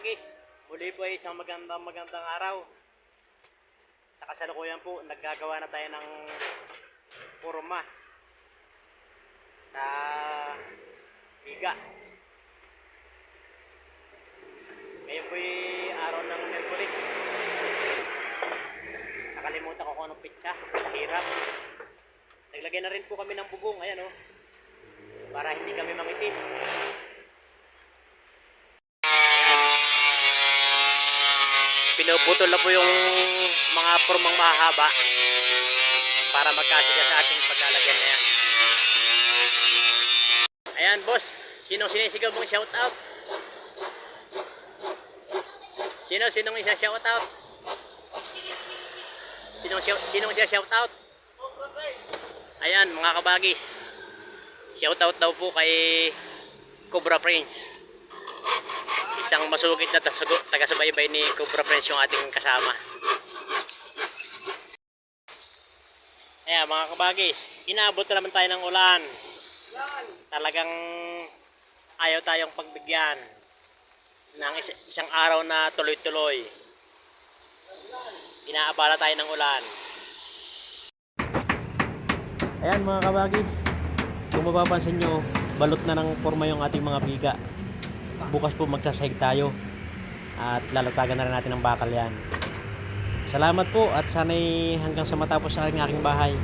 kabagis, muli po ay isang magandang araw. Sa kasalukuyan po, naggagawa na tayo ng forma sa biga. Ngayon po ay araw ng Miyerkules. Nakalimutan ko kung anong pitsa, sa hirap. Naglagay na rin po kami ng bubong, ayan o, para hindi kami mangipin. Pinuputol na po yung mga formang mahahaba para magkasya sa ating paglalagyan na yan. Ayan boss, sinong sinisigaw mong shout out? Sinong isa shout out? Sinong siya shout out? Ayan mga kabagis, shout out daw po kay Cobra Prince. Isang masugid na taga-subaybay ni Cobra Prince yung ating kasama. Ayan mga kabagis, inaabot na naman tayo ng ulan. Talagang ayaw tayong pagbigyan ng isang araw na tuloy-tuloy. Inaabala tayo ng ulan. Ayan mga kabagis, kung mapapansin nyo, balot na ng forma yung ating mga biga. Bukas po magsasahig tayo at lalatagan na rin natin ng bakal yan. Salamat po at sana'y hanggang sa matapos sa aking bahay